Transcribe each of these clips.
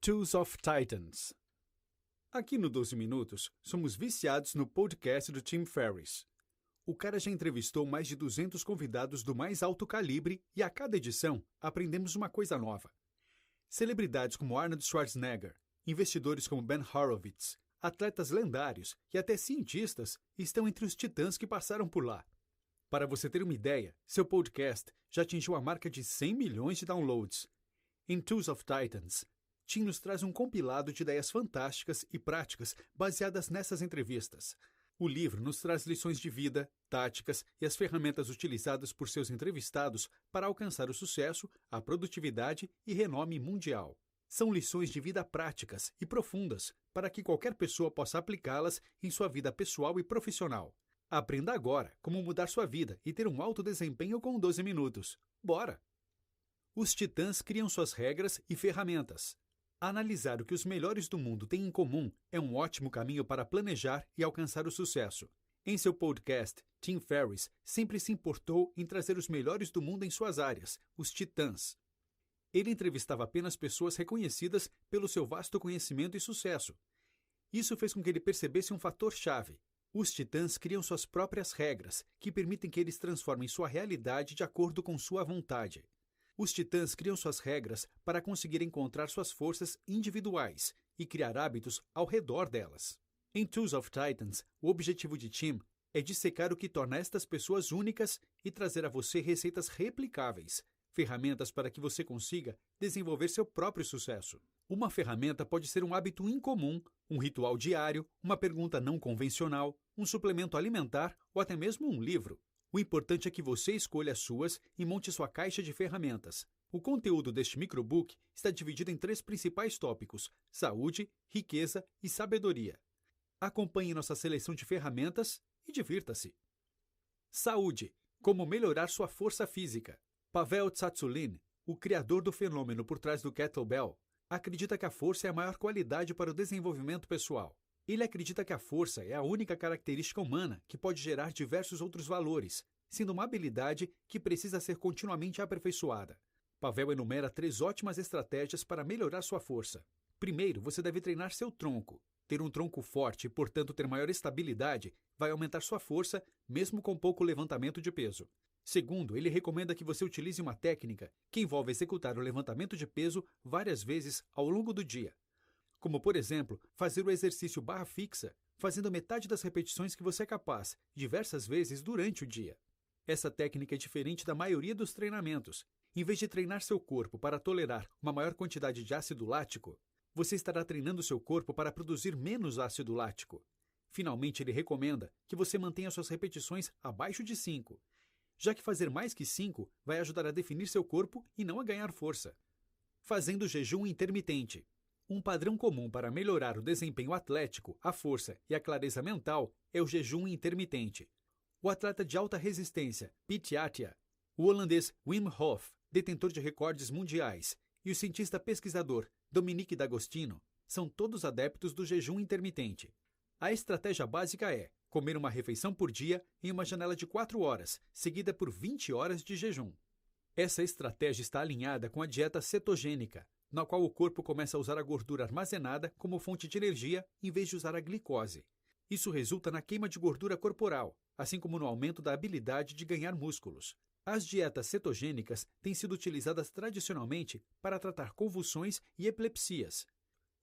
Tools of Titans. Aqui no 12 Minutos, somos viciados no podcast do Tim Ferriss. O cara já entrevistou mais de 200 convidados do mais alto calibre e a cada edição aprendemos uma coisa nova. Celebridades como Arnold Schwarzenegger, investidores como Ben Horowitz, atletas lendários e até cientistas estão entre os titãs que passaram por lá. Para você ter uma ideia, seu podcast já atingiu a marca de 100 milhões de downloads. Em Tools of Titans, Tim nos traz um compilado de ideias fantásticas e práticas baseadas nessas entrevistas. O livro nos traz lições de vida, táticas e as ferramentas utilizadas por seus entrevistados para alcançar o sucesso, a produtividade e renome mundial. São lições de vida práticas e profundas para que qualquer pessoa possa aplicá-las em sua vida pessoal e profissional. Aprenda agora como mudar sua vida e ter um alto desempenho com 12 minutos. Bora! Os titãs criam suas regras e ferramentas. Analisar o que os melhores do mundo têm em comum é um ótimo caminho para planejar e alcançar o sucesso. Em seu podcast, Tim Ferriss sempre se importou em trazer os melhores do mundo em suas áreas, os titãs. Ele entrevistava apenas pessoas reconhecidas pelo seu vasto conhecimento e sucesso. Isso fez com que ele percebesse um fator-chave. Os titãs criam suas próprias regras, que permitem que eles transformem sua realidade de acordo com sua vontade. Os titãs criam suas regras para conseguir encontrar suas forças individuais e criar hábitos ao redor delas. Em Tools of Titans, o objetivo de Tim é dissecar o que torna estas pessoas únicas e trazer a você receitas replicáveis, ferramentas para que você consiga desenvolver seu próprio sucesso. Uma ferramenta pode ser um hábito incomum, um ritual diário, uma pergunta não convencional, um suplemento alimentar ou até mesmo um livro. O importante é que você escolha as suas e monte sua caixa de ferramentas. O conteúdo deste microbook está dividido em 3 principais tópicos: saúde, riqueza e sabedoria. Acompanhe nossa seleção de ferramentas e divirta-se. Saúde. Como melhorar sua força física. Pavel Tsatsouline, o criador do fenômeno por trás do kettlebell, acredita que a força é a maior qualidade para o desenvolvimento pessoal. Ele acredita que a força é a única característica humana que pode gerar diversos outros valores, sendo uma habilidade que precisa ser continuamente aperfeiçoada. Pavel enumera 3 ótimas estratégias para melhorar sua força. Primeiro, você deve treinar seu tronco. Ter um tronco forte e, portanto, ter maior estabilidade vai aumentar sua força, mesmo com pouco levantamento de peso. Segundo, ele recomenda que você utilize uma técnica que envolve executar o levantamento de peso várias vezes ao longo do dia. Como, por exemplo, fazer o exercício barra fixa, fazendo metade das repetições que você é capaz, diversas vezes durante o dia. Essa técnica é diferente da maioria dos treinamentos. Em vez de treinar seu corpo para tolerar uma maior quantidade de ácido lático, você estará treinando seu corpo para produzir menos ácido lático. Finalmente, ele recomenda que você mantenha suas repetições abaixo de 5, já que fazer mais que 5 vai ajudar a definir seu corpo e não a ganhar força. Fazendo jejum intermitente. Um padrão comum para melhorar o desempenho atlético, a força e a clareza mental é o jejum intermitente. O atleta de alta resistência, Pete Attia, o holandês Wim Hof, detentor de recordes mundiais, e o cientista pesquisador Dominique D'Agostino são todos adeptos do jejum intermitente. A estratégia básica é comer uma refeição por dia em uma janela de 4 horas, seguida por 20 horas de jejum. Essa estratégia está alinhada com a dieta cetogênica, na qual o corpo começa a usar a gordura armazenada como fonte de energia em vez de usar a glicose. Isso resulta na queima de gordura corporal, assim como no aumento da habilidade de ganhar músculos. As dietas cetogênicas têm sido utilizadas tradicionalmente para tratar convulsões e epilepsias,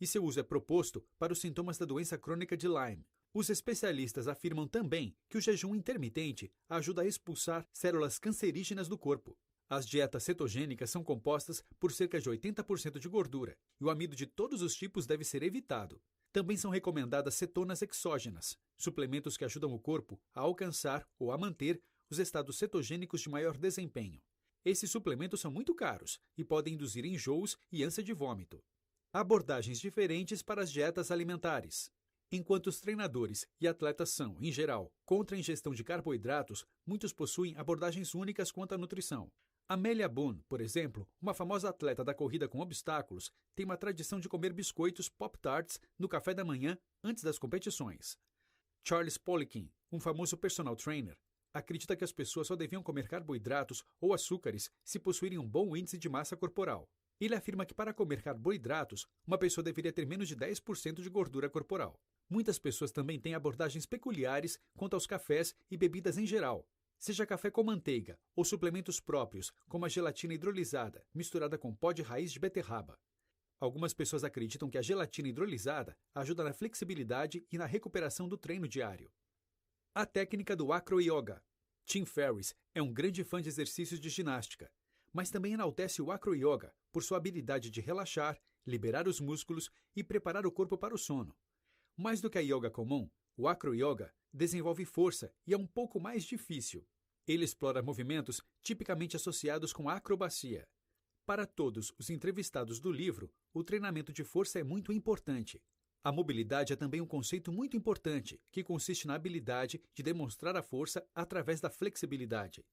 e seu uso é proposto para os sintomas da doença crônica de Lyme. Os especialistas afirmam também que o jejum intermitente ajuda a expulsar células cancerígenas do corpo. As dietas cetogênicas são compostas por cerca de 80% de gordura, e o amido de todos os tipos deve ser evitado. Também são recomendadas cetonas exógenas, suplementos que ajudam o corpo a alcançar ou a manter os estados cetogênicos de maior desempenho. Esses suplementos são muito caros e podem induzir enjoos e ânsia de vômito. Abordagens diferentes para as dietas alimentares. Enquanto os treinadores e atletas são, em geral, contra a ingestão de carboidratos, muitos possuem abordagens únicas quanto à nutrição. Amelia Boone, por exemplo, uma famosa atleta da corrida com obstáculos, tem uma tradição de comer biscoitos Pop-Tarts no café da manhã antes das competições. Charles Poliquin, um famoso personal trainer, acredita que as pessoas só deviam comer carboidratos ou açúcares se possuírem um bom índice de massa corporal. Ele afirma que para comer carboidratos, uma pessoa deveria ter menos de 10% de gordura corporal. Muitas pessoas também têm abordagens peculiares quanto aos cafés e bebidas em geral, seja café com manteiga ou suplementos próprios, como a gelatina hidrolisada, misturada com pó de raiz de beterraba. Algumas pessoas acreditam que a gelatina hidrolisada ajuda na flexibilidade e na recuperação do treino diário. A técnica do acro-yoga. Tim Ferriss é um grande fã de exercícios de ginástica, mas também enaltece o acro-yoga por sua habilidade de relaxar, liberar os músculos e preparar o corpo para o sono. Mais do que a yoga comum, o acro-yoga desenvolve força e é um pouco mais difícil. Ele explora movimentos tipicamente associados com a acrobacia. Para todos os entrevistados do livro, o treinamento de força é muito importante. A mobilidade é também um conceito muito importante, que consiste na habilidade de demonstrar a força através da flexibilidade,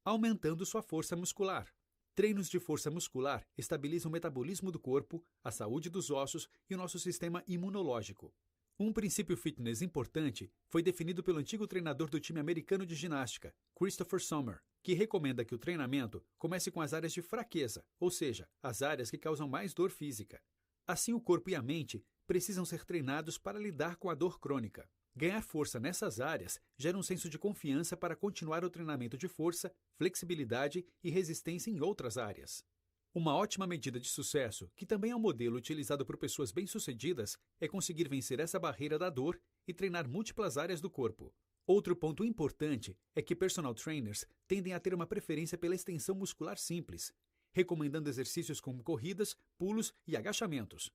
aumentando sua força muscular. Treinos de força muscular estabilizam o metabolismo do corpo, a saúde dos ossos e o nosso sistema imunológico. Um princípio fitness importante foi definido pelo antigo treinador do time americano de ginástica, Christopher Sommer, que recomenda que o treinamento comece com as áreas de fraqueza, ou seja, as áreas que causam mais dor física. Assim, o corpo e a mente precisam ser treinados para lidar com a dor crônica. Ganhar força nessas áreas gera um senso de confiança para continuar o treinamento de força, flexibilidade e resistência em outras áreas. Uma ótima medida de sucesso, que também é um modelo utilizado por pessoas bem-sucedidas, é conseguir vencer essa barreira da dor e treinar múltiplas áreas do corpo. Outro ponto importante é que personal trainers tendem a ter uma preferência pela extensão muscular simples, recomendando exercícios como corridas, pulos e agachamentos.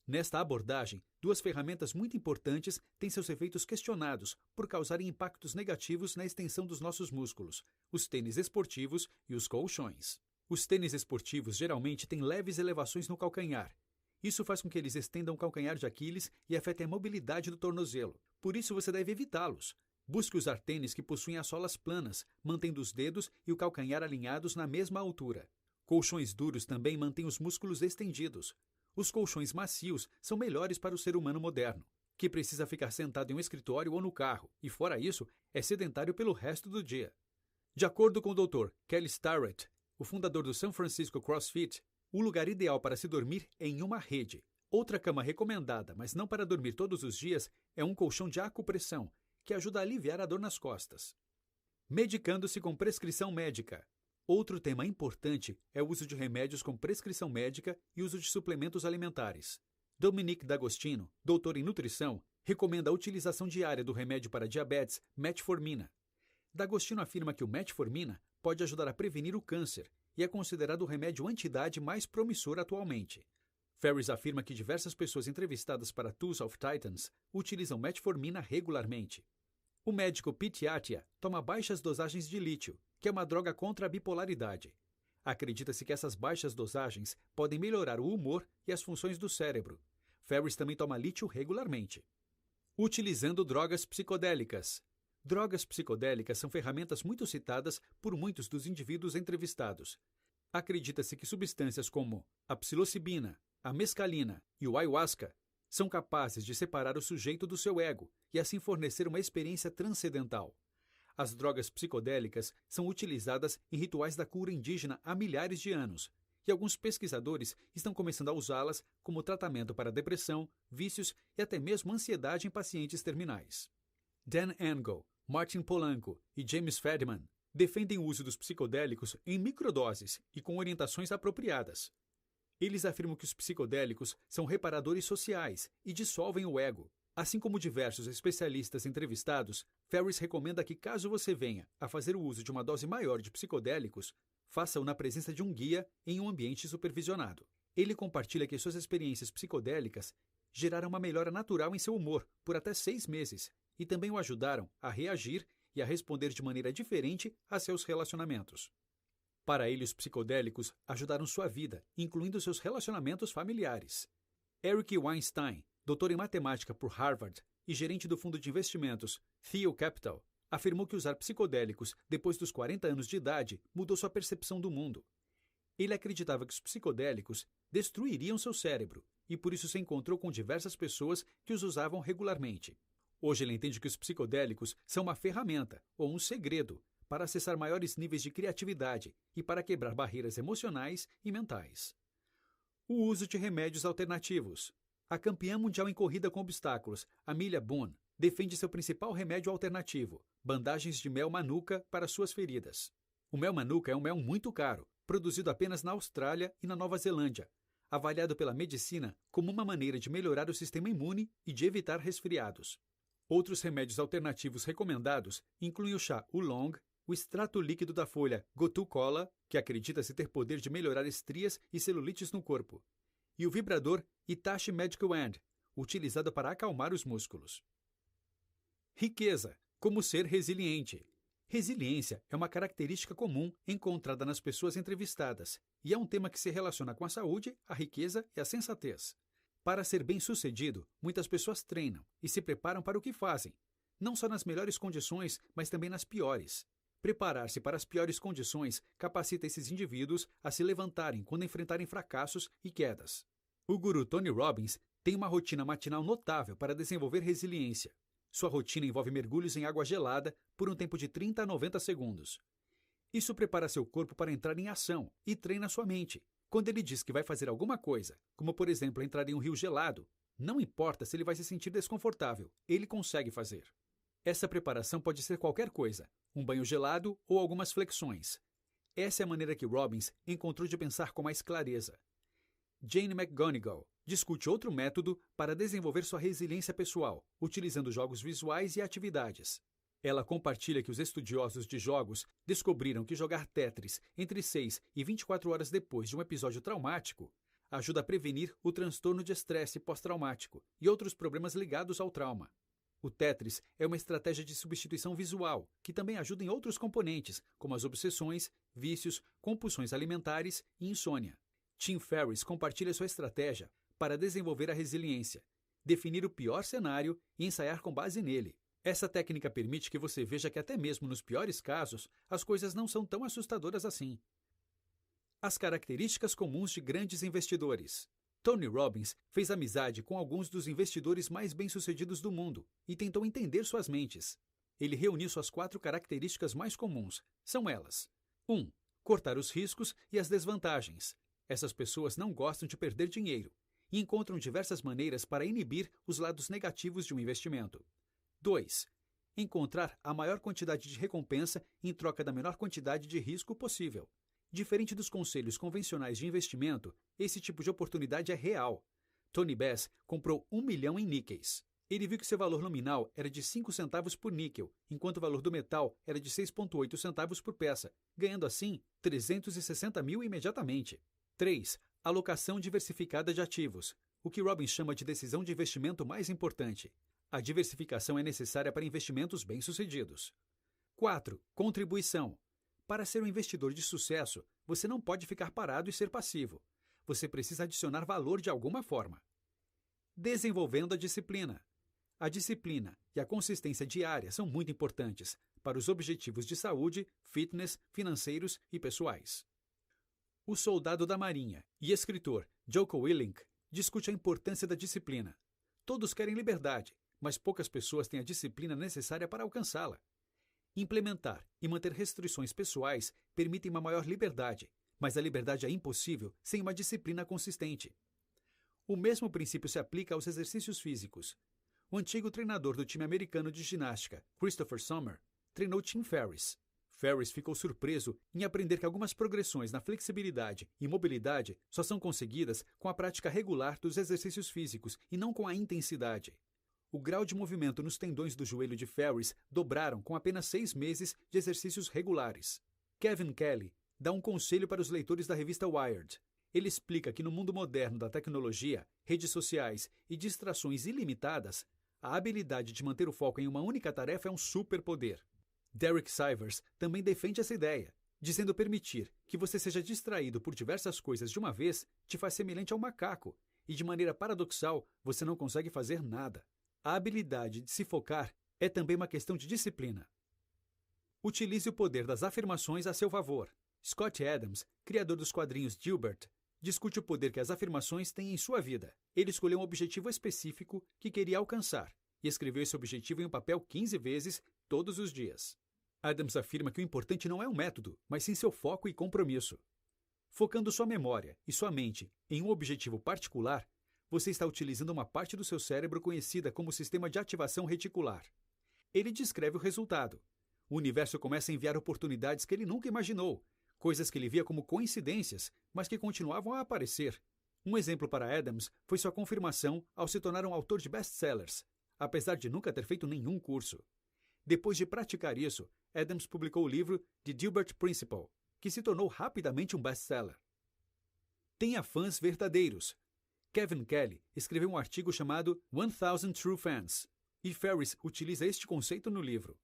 Nesta abordagem, duas ferramentas muito importantes têm seus efeitos questionados por causarem impactos negativos na extensão dos nossos músculos: os tênis esportivos e os colchões. Os tênis esportivos geralmente têm leves elevações no calcanhar. Isso faz com que eles estendam o calcanhar de Aquiles e afetem a mobilidade do tornozelo. Por isso, você deve evitá-los. Busque usar tênis que possuem as solas planas, mantendo os dedos e o calcanhar alinhados na mesma altura. Colchões duros também mantêm os músculos estendidos. Os colchões macios são melhores para o ser humano moderno, que precisa ficar sentado em um escritório ou no carro, e fora isso, é sedentário pelo resto do dia. De acordo com o Dr. Kelly Starrett, o fundador do San Francisco CrossFit, o lugar ideal para se dormir é em uma rede. Outra cama recomendada, mas não para dormir todos os dias, é um colchão de acupressão, que ajuda a aliviar a dor nas costas. Medicando-se com prescrição médica. Outro tema importante é o uso de remédios com prescrição médica e uso de suplementos alimentares. Dominique D'Agostino, doutor em nutrição, recomenda a utilização diária do remédio para diabetes metformina. D'Agostino afirma que o metformina pode ajudar a prevenir o câncer e é considerado o remédio anti-idade mais promissor atualmente. Ferriss afirma que diversas pessoas entrevistadas para Tools of Titans utilizam metformina regularmente. O médico Pete Attia toma baixas dosagens de lítio, que é uma droga contra a bipolaridade. Acredita-se que essas baixas dosagens podem melhorar o humor e as funções do cérebro. Ferriss também toma lítio regularmente. Utilizando drogas psicodélicas. Drogas psicodélicas são ferramentas muito citadas por muitos dos indivíduos entrevistados. Acredita-se que substâncias como a psilocibina, a mescalina e o ayahuasca são capazes de separar o sujeito do seu ego e assim fornecer uma experiência transcendental. As drogas psicodélicas são utilizadas em rituais da cura indígena há milhares de anos, e alguns pesquisadores estão começando a usá-las como tratamento para depressão, vícios e até mesmo ansiedade em pacientes terminais. Dan Engle, Martin Polanco e James Fadiman defendem o uso dos psicodélicos em microdoses e com orientações apropriadas. Eles afirmam que os psicodélicos são reparadores sociais e dissolvem o ego. Assim como diversos especialistas entrevistados, Ferriss recomenda que, caso você venha a fazer o uso de uma dose maior de psicodélicos, faça-o na presença de um guia em um ambiente supervisionado. Ele compartilha que suas experiências psicodélicas geraram uma melhora natural em seu humor por até 6 meses e também o ajudaram a reagir e a responder de maneira diferente a seus relacionamentos. Para ele, os psicodélicos ajudaram sua vida, incluindo seus relacionamentos familiares. Eric Weinstein, doutor em matemática por Harvard e gerente do fundo de investimentos Theo Capital, afirmou que usar psicodélicos depois dos 40 anos de idade mudou sua percepção do mundo. Ele acreditava que os psicodélicos destruiriam seu cérebro e por isso se encontrou com diversas pessoas que os usavam regularmente. Hoje ele entende que os psicodélicos são uma ferramenta ou um segredo para acessar maiores níveis de criatividade e para quebrar barreiras emocionais e mentais. O uso de remédios alternativos. A campeã mundial em corrida com obstáculos, Amelia Boone, defende seu principal remédio alternativo, bandagens de mel manuka para suas feridas. O mel manuka é um mel muito caro, produzido apenas na Austrália e na Nova Zelândia, avaliado pela medicina como uma maneira de melhorar o sistema imune e de evitar resfriados. Outros remédios alternativos recomendados incluem o chá oolong, o extrato líquido da folha Gotu Kola, que acredita-se ter poder de melhorar estrias e celulites no corpo, e o vibrador Hitachi Medical Wand, utilizado para acalmar os músculos. Riqueza. Como ser resiliente. Resiliência é uma característica comum encontrada nas pessoas entrevistadas e é um tema que se relaciona com a saúde, a riqueza e a sensatez. Para ser bem-sucedido, muitas pessoas treinam e se preparam para o que fazem, não só nas melhores condições, mas também nas piores. Preparar-se para as piores condições capacita esses indivíduos a se levantarem quando enfrentarem fracassos e quedas. O guru Tony Robbins tem uma rotina matinal notável para desenvolver resiliência. Sua rotina envolve mergulhos em água gelada por um tempo de 30 a 90 segundos. Isso prepara seu corpo para entrar em ação e treina sua mente. Quando ele diz que vai fazer alguma coisa, como por exemplo entrar em um rio gelado, não importa se ele vai se sentir desconfortável, ele consegue fazer. Essa preparação pode ser qualquer coisa, um banho gelado ou algumas flexões. Essa é a maneira que Robbins encontrou de pensar com mais clareza. Jane McGonigal discute outro método para desenvolver sua resiliência pessoal, utilizando jogos visuais e atividades. Ela compartilha que os estudiosos de jogos descobriram que jogar Tetris entre 6 e 24 horas depois de um episódio traumático ajuda a prevenir o transtorno de estresse pós-traumático e outros problemas ligados ao trauma. O Tetris é uma estratégia de substituição visual que também ajuda em outros componentes, como as obsessões, vícios, compulsões alimentares e insônia. Tim Ferriss compartilha sua estratégia para desenvolver a resiliência, definir o pior cenário e ensaiar com base nele. Essa técnica permite que você veja que até mesmo nos piores casos, as coisas não são tão assustadoras assim. As características comuns de grandes investidores. Tony Robbins fez amizade com alguns dos investidores mais bem-sucedidos do mundo e tentou entender suas mentes. Ele reuniu suas 4 características mais comuns. São elas: 1. Cortar os riscos e as desvantagens. Essas pessoas não gostam de perder dinheiro e encontram diversas maneiras para inibir os lados negativos de um investimento. 2. Encontrar a maior quantidade de recompensa em troca da menor quantidade de risco possível. Diferente dos conselhos convencionais de investimento, esse tipo de oportunidade é real. Tony Bass comprou 1 milhão em níqueis. Ele viu que seu valor nominal era de 5 centavos por níquel, enquanto o valor do metal era de 6,8 centavos por peça, ganhando assim 360 mil imediatamente. 3. Alocação diversificada de ativos, o que Robbins chama de decisão de investimento mais importante. A diversificação é necessária para investimentos bem-sucedidos. 4. Contribuição. Para ser um investidor de sucesso, você não pode ficar parado e ser passivo. Você precisa adicionar valor de alguma forma. Desenvolvendo a disciplina. A disciplina e a consistência diária são muito importantes para os objetivos de saúde, fitness, financeiros e pessoais. O soldado da Marinha e escritor Jocko Willink discute a importância da disciplina. Todos querem liberdade, mas poucas pessoas têm a disciplina necessária para alcançá-la. Implementar e manter restrições pessoais permitem uma maior liberdade, mas a liberdade é impossível sem uma disciplina consistente. O mesmo princípio se aplica aos exercícios físicos. O antigo treinador do time americano de ginástica, Christopher Sommer, treinou Tim Ferriss. Ferriss ficou surpreso em aprender que algumas progressões na flexibilidade e mobilidade só são conseguidas com a prática regular dos exercícios físicos e não com a intensidade. O grau de movimento nos tendões do joelho de Ferriss dobraram com apenas 6 meses de exercícios regulares. Kevin Kelly dá um conselho para os leitores da revista Wired. Ele explica que no mundo moderno da tecnologia, redes sociais e distrações ilimitadas, a habilidade de manter o foco em uma única tarefa é um superpoder. Derek Sivers também defende essa ideia, dizendo permitir que você seja distraído por diversas coisas de uma vez te faz semelhante a um macaco, e de maneira paradoxal, você não consegue fazer nada. A habilidade de se focar é também uma questão de disciplina. Utilize o poder das afirmações a seu favor. Scott Adams, criador dos quadrinhos Gilbert, discute o poder que as afirmações têm em sua vida. Ele escolheu um objetivo específico que queria alcançar e escreveu esse objetivo em um papel 15 vezes, todos os dias. Adams afirma que o importante não é o método, mas sim seu foco e compromisso. Focando sua memória e sua mente em um objetivo particular, você está utilizando uma parte do seu cérebro conhecida como sistema de ativação reticular. Ele descreve o resultado. O universo começa a enviar oportunidades que ele nunca imaginou, coisas que ele via como coincidências, mas que continuavam a aparecer. Um exemplo para Adams foi sua confirmação ao se tornar um autor de best-sellers, apesar de nunca ter feito nenhum curso. Depois de praticar isso, Adams publicou o livro The Dilbert Principle, que se tornou rapidamente um best-seller. Tenha fãs verdadeiros. Kevin Kelly escreveu um artigo chamado 1000 True Fans, e Ferriss utiliza este conceito no livro.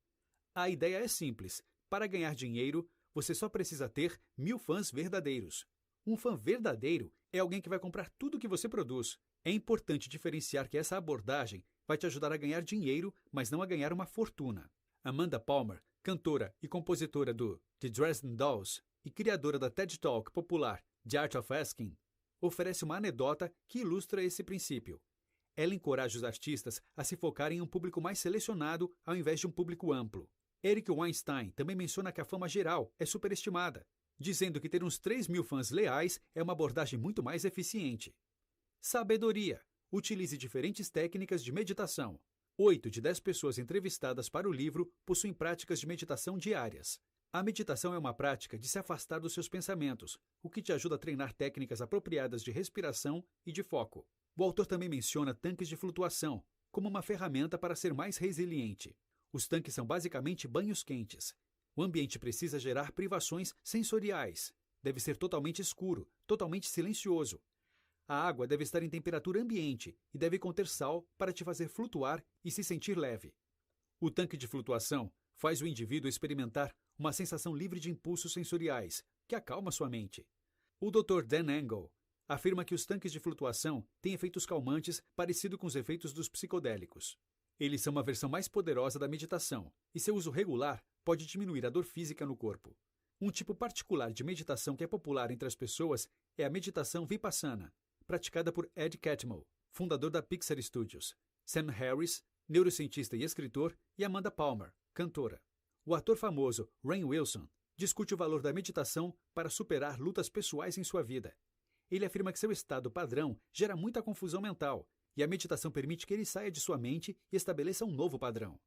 A ideia é simples. Para ganhar dinheiro, você só precisa ter 1000 fãs verdadeiros. Um fã verdadeiro é alguém que vai comprar tudo que você produz. É importante diferenciar que essa abordagem vai te ajudar a ganhar dinheiro, mas não a ganhar uma fortuna. Amanda Palmer, cantora e compositora do The Dresden Dolls e criadora da TED Talk popular The Art of Asking, oferece uma anedota que ilustra esse princípio. Ela encoraja os artistas a se focarem em um público mais selecionado ao invés de um público amplo. Eric Weinstein também menciona que a fama geral é superestimada, dizendo que ter uns 3.000 fãs leais é uma abordagem muito mais eficiente. Sabedoria. Utilize diferentes técnicas de meditação. 8 de 10 pessoas entrevistadas para o livro possuem práticas de meditação diárias. A meditação é uma prática de se afastar dos seus pensamentos, o que te ajuda a treinar técnicas apropriadas de respiração e de foco. O autor também menciona tanques de flutuação como uma ferramenta para ser mais resiliente. Os tanques são basicamente banhos quentes. O ambiente precisa gerar privações sensoriais. Deve ser totalmente escuro, totalmente silencioso. A água deve estar em temperatura ambiente e deve conter sal para te fazer flutuar e se sentir leve. O tanque de flutuação faz o indivíduo experimentar uma sensação livre de impulsos sensoriais, que acalma sua mente. O Dr. Dan Engle afirma que os tanques de flutuação têm efeitos calmantes parecidos com os efeitos dos psicodélicos. Eles são uma versão mais poderosa da meditação, e seu uso regular pode diminuir a dor física no corpo. Um tipo particular de meditação que é popular entre as pessoas é a meditação Vipassana, praticada por Ed Catmull, fundador da Pixar Studios, Sam Harris, neurocientista e escritor, e Amanda Palmer, cantora. O ator famoso Rainn Wilson discute o valor da meditação para superar lutas pessoais em sua vida. Ele afirma que seu estado padrão gera muita confusão mental, e a meditação permite que ele saia de sua mente e estabeleça um novo padrão.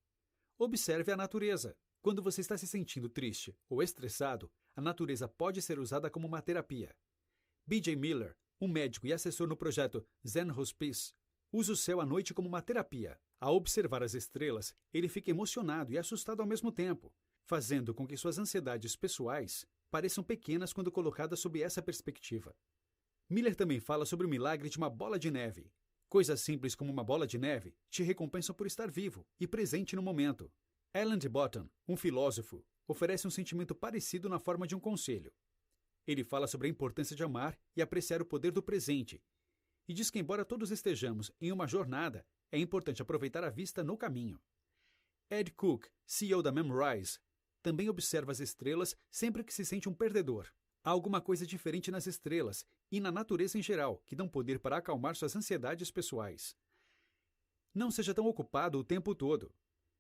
Observe a natureza. Quando você está se sentindo triste ou estressado, a natureza pode ser usada como uma terapia. B.J. Miller, um médico e assessor no projeto Zen Hospice, usa o céu à noite como uma terapia. Ao observar as estrelas, ele fica emocionado e assustado ao mesmo tempo, fazendo com que suas ansiedades pessoais pareçam pequenas quando colocadas sob essa perspectiva. Miller também fala sobre o milagre de uma bola de neve. Coisas simples como uma bola de neve te recompensam por estar vivo e presente no momento. Alan de Botton, um filósofo, oferece um sentimento parecido na forma de um conselho. Ele fala sobre a importância de amar e apreciar o poder do presente, e diz que, embora todos estejamos em uma jornada, é importante aproveitar a vista no caminho. Ed Cook, CEO da Memrise, também observa as estrelas sempre que se sente um perdedor. Há alguma coisa diferente nas estrelas e na natureza em geral que dão poder para acalmar suas ansiedades pessoais. Não seja tão ocupado o tempo todo.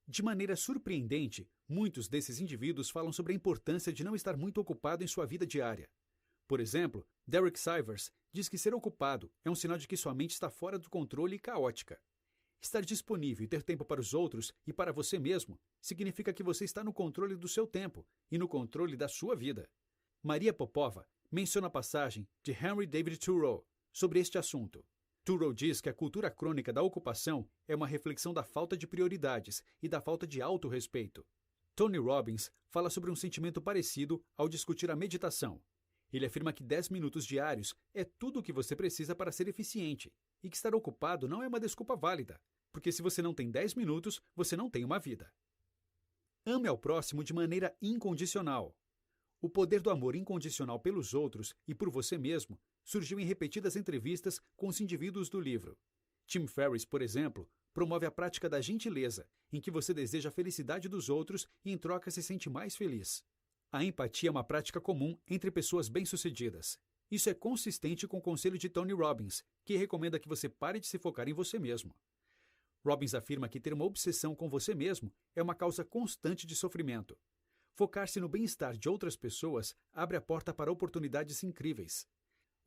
De maneira surpreendente, muitos desses indivíduos falam sobre a importância de não estar muito ocupado em sua vida diária. Por exemplo, Derek Sivers diz que ser ocupado é um sinal de que sua mente está fora do controle e caótica. Estar disponível e ter tempo para os outros e para você mesmo significa que você está no controle do seu tempo e no controle da sua vida. Maria Popova menciona a passagem de Henry David Thoreau sobre este assunto. Thoreau diz que a cultura crônica da ocupação é uma reflexão da falta de prioridades e da falta de autorrespeito. Tony Robbins fala sobre um sentimento parecido ao discutir a meditação. Ele afirma que 10 minutos diários é tudo o que você precisa para ser eficiente e que estar ocupado não é uma desculpa válida, porque se você não tem 10 minutos, você não tem uma vida. Ame ao próximo de maneira incondicional. O poder do amor incondicional pelos outros e por você mesmo surgiu em repetidas entrevistas com os indivíduos do livro. Tim Ferriss, por exemplo, promove a prática da gentileza, em que você deseja a felicidade dos outros e em troca se sente mais feliz. A empatia é uma prática comum entre pessoas bem-sucedidas. Isso é consistente com o conselho de Tony Robbins, que recomenda que você pare de se focar em você mesmo. Robbins afirma que ter uma obsessão com você mesmo é uma causa constante de sofrimento. Focar-se no bem-estar de outras pessoas abre a porta para oportunidades incríveis.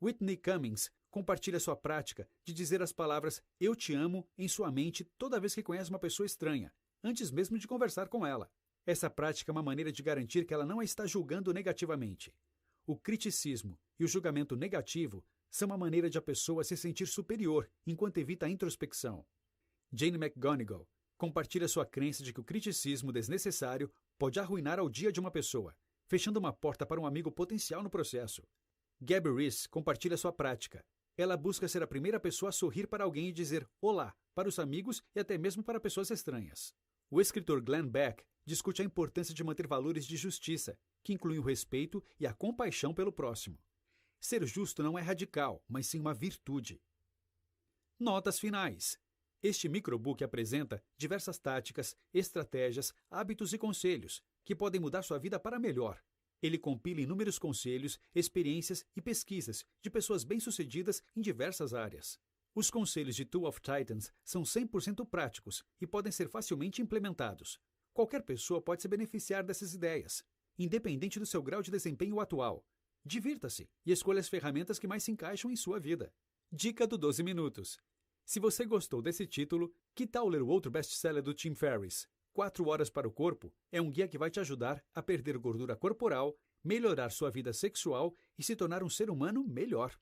Whitney Cummings compartilha sua prática de dizer as palavras "eu te amo" em sua mente toda vez que conhece uma pessoa estranha, antes mesmo de conversar com ela. Essa prática é uma maneira de garantir que ela não a está julgando negativamente. O criticismo e o julgamento negativo são uma maneira de a pessoa se sentir superior enquanto evita a introspecção. Jane McGonigal compartilha sua crença de que o criticismo desnecessário pode arruinar o dia de uma pessoa, fechando uma porta para um amigo potencial no processo. Gabby Reece compartilha sua prática. Ela busca ser a primeira pessoa a sorrir para alguém e dizer olá para os amigos e até mesmo para pessoas estranhas. O escritor Glenn Beck discute a importância de manter valores de justiça, que incluem o respeito e a compaixão pelo próximo. Ser justo não é radical, mas sim uma virtude. Notas finais. Este microbook apresenta diversas táticas, estratégias, hábitos e conselhos que podem mudar sua vida para melhor. Ele compila inúmeros conselhos, experiências e pesquisas de pessoas bem-sucedidas em diversas áreas. Os conselhos de Tool of Titans são 100% práticos e podem ser facilmente implementados. Qualquer pessoa pode se beneficiar dessas ideias, independente do seu grau de desempenho atual. Divirta-se e escolha as ferramentas que mais se encaixam em sua vida. Dica do 12 Minutos. Se você gostou desse título, que tal ler o outro best-seller do Tim Ferriss? 4 Horas para o Corpo é um guia que vai te ajudar a perder gordura corporal, melhorar sua vida sexual e se tornar um ser humano melhor.